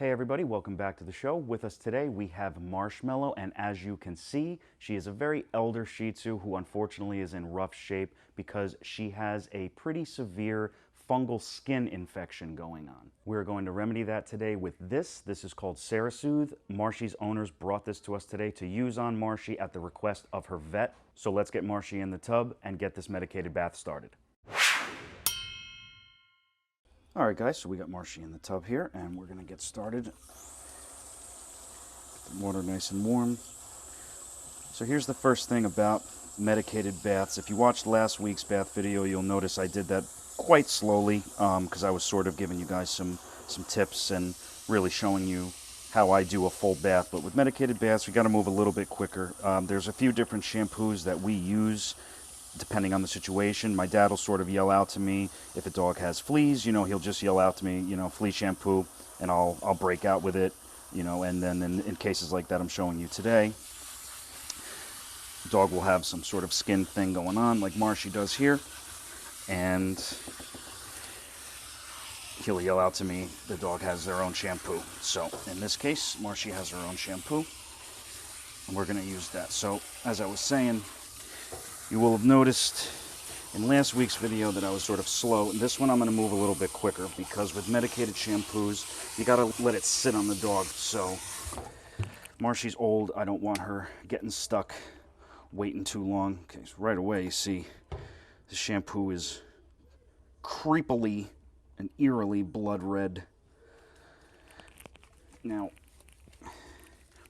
Hey everybody, welcome back to the show. With us today we have Marshmellow, and as you can see, she is a very elder Shih Tzu who unfortunately is in rough shape because she has a pretty severe fungal skin infection going on. We're going to remedy that today with this. This is called Cerasoothe. Marshy's owners brought this to us today to use on Marshy at the request of her vet. So let's get Marshy in the tub and get this medicated bath started. All right, guys, so we got Marshy in the tub here, and we're going to get started. Get the water nice and warm. So here's the first thing about medicated baths. If you watched last week's bath video, you'll notice I did that quite slowly because I was sort of giving you guys some tips and really showing you how I do a full bath. But with medicated baths, we got to move a little bit quicker. There's a few different shampoos that we use depending on the situation. My dad will sort of yell out to me if a dog has fleas, he'll just yell out to me, flea shampoo, and I'll break out with it, and then in cases like that I'm showing you today, the dog will have some sort of skin thing going on like Marshy does here, and he'll yell out to me the dog has their own shampoo. So in this case, Marshy has her own shampoo, and we're going to use that. So as I was saying, you will have noticed in last week's video that I was sort of slow. And this one I'm going to move a little bit quicker because with medicated shampoos, you got to let it sit on the dog. So Marshy's old. I don't want her getting stuck waiting too long. Okay, so right away you see the shampoo is creepily and eerily blood red. Now,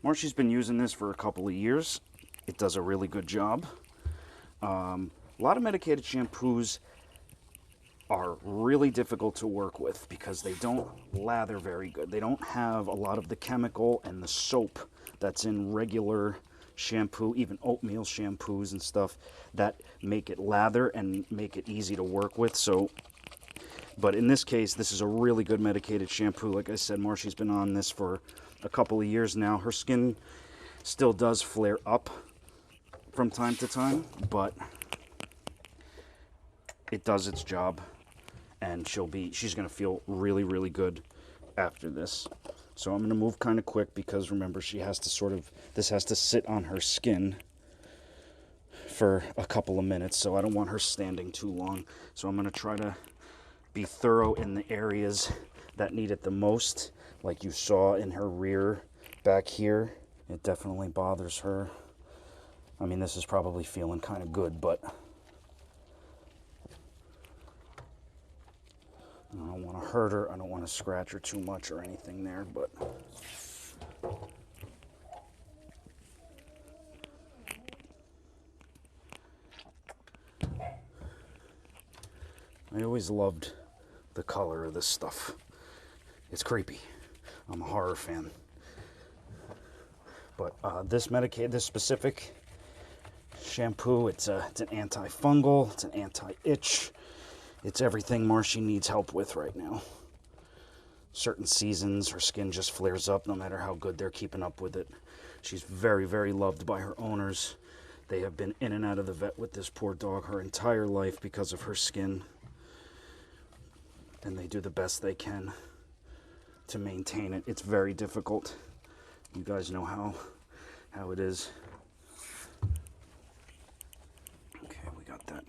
Marshy's been using this for a couple of years. It does a really good job. A lot of medicated shampoos are really difficult to work with because they don't lather very good. They don't have a lot of the chemical and the soap that's in regular shampoo, even oatmeal shampoos and stuff, that make it lather and make it easy to work with. But in this case, this is a really good medicated shampoo. Like I said, Marshy's been on this for a couple of years now. Her skin still does flare up from time to time, but it does its job, and she's going to feel really, really good after this. So I'm going to move kind of quick because remember, this has to sit on her skin for a couple of minutes, so I don't want her standing too long. So I'm going to try to be thorough in the areas that need it the most, like you saw in her rear back here. It definitely bothers her. I mean, this is probably feeling kind of good, but I don't want to hurt her. I don't want to scratch her too much or anything there, but I always loved the color of this stuff. It's creepy. I'm a horror fan. But this specific shampoo, it's an antifungal, it's an anti-itch, it's everything Marshy needs help with right now. Certain seasons, her skin just flares up no matter how good they're keeping up with it. She's very, very loved by her owners. They have been in and out of the vet with this poor dog her entire life because of her skin, and they do the best they can to maintain it. It's very difficult. You guys know how it is. Okay, we got that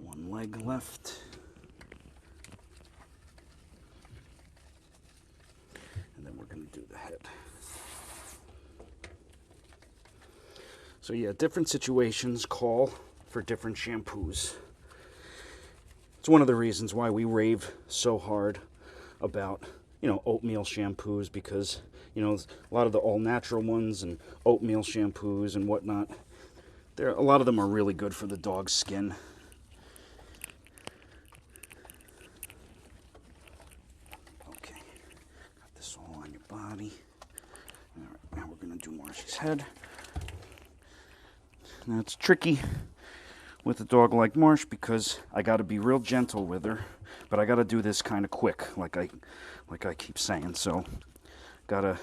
one leg left. And then we're going to do the head. So yeah, different situations call for different shampoos. It's one of the reasons why we rave so hard about, oatmeal shampoos, because, a lot of the all-natural ones and oatmeal shampoos and whatnot, a lot of them are really good for the dog's skin. Okay, got this all on your body. All right, now we're going to do Marshy's head. Now it's tricky with a dog like Marsh because I got to be real gentle with her, but I got to do this kind of quick, like I keep saying. So, gotta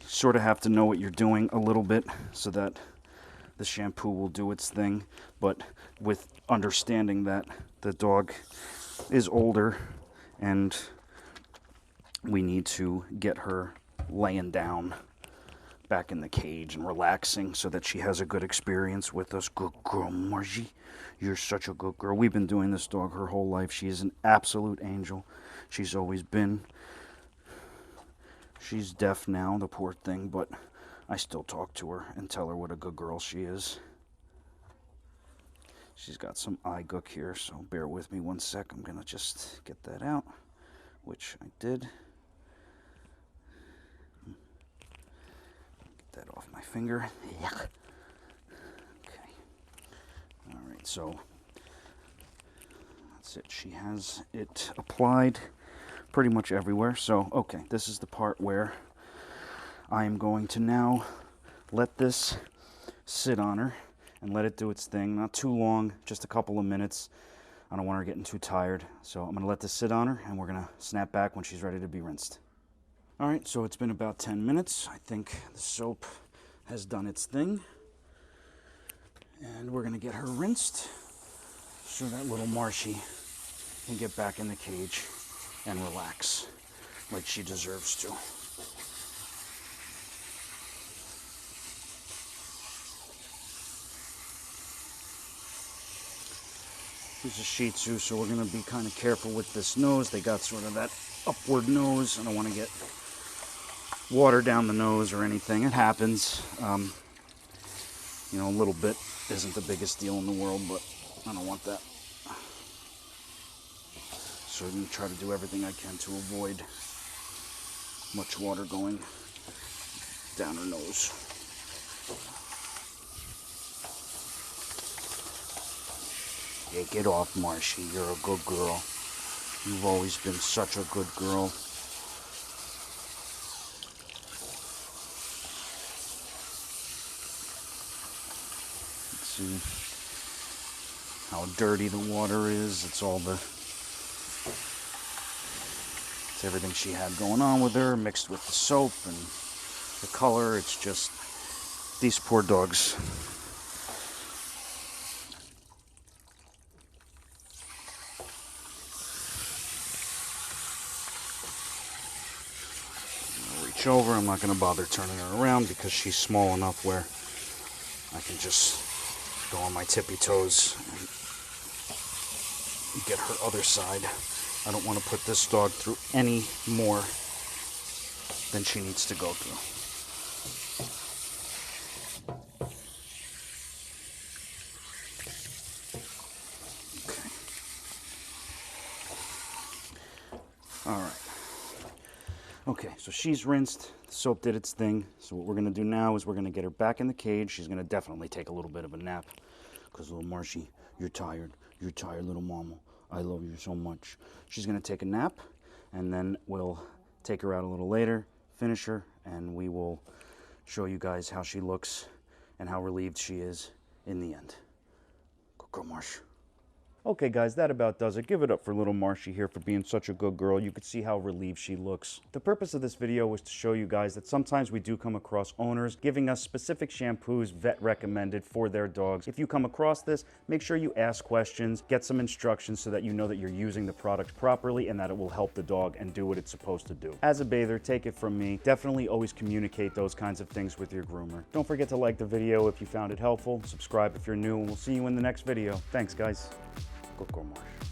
sort of have to know what you're doing a little bit so that the shampoo will do its thing, but with understanding that the dog is older and we need to get her laying down back in the cage and relaxing so that she has a good experience with us. Good girl, Margie. You're such a good girl. We've been doing this dog her whole life. She is an absolute angel. She's always been. She's deaf now, the poor thing, but I still talk to her and tell her what a good girl she is. She's got some eye gook here, so bear with me one sec. I'm going to just get that out, which I did. That off my finger. Yuck. Okay. All right, so that's it. She has it applied pretty much everywhere. So, okay, this is the part where I am going to now let this sit on her and let it do its thing. Not too long, just a couple of minutes. I don't want her getting too tired. So I'm going to let this sit on her, and we're going to snap back when she's ready to be rinsed. All right, so it's been about 10 minutes. I think the soap has done its thing. And we're going to get her rinsed so that little Marshy can get back in the cage and relax like she deserves to. She's a Shih Tzu, so we're going to be kind of careful with this nose. They got sort of that upward nose. I don't want to get water down the nose or anything. It happens. You know, a little bit isn't the biggest deal in the world, but I don't want that. So I'm going to try to do everything I can to avoid much water going down her nose. Take it off, Marshy. You're a good girl. You've always been such a good girl. Let's see how dirty the water is. It's everything she had going on with her, mixed with the soap and the color. It's just, these poor dogs. Over. I'm not going to bother turning her around because she's small enough where I can just go on my tippy toes and get her other side. I don't want to put this dog through any more than she needs to go through. Okay. All right. Okay, so she's rinsed, the soap did its thing, so what we're going to do now is we're going to get her back in the cage. She's going to definitely take a little bit of a nap, because little Marshy, you're tired, little mama, I love you so much. She's going to take a nap, and then we'll take her out a little later, finish her, and we will show you guys how she looks and how relieved she is in the end. Good girl, Marsh. Okay guys, that about does it. Give it up for little Marshy here for being such a good girl. You can see how relieved she looks. The purpose of this video was to show you guys that sometimes we do come across owners giving us specific shampoos vet recommended for their dogs. If you come across this, make sure you ask questions, get some instructions so that you know that you're using the product properly and that it will help the dog and do what it's supposed to do. As a bather, take it from me, definitely always communicate those kinds of things with your groomer. Don't forget to like the video if you found it helpful, subscribe if you're new, and we'll see you in the next video. Thanks guys. Good girl, Marsh.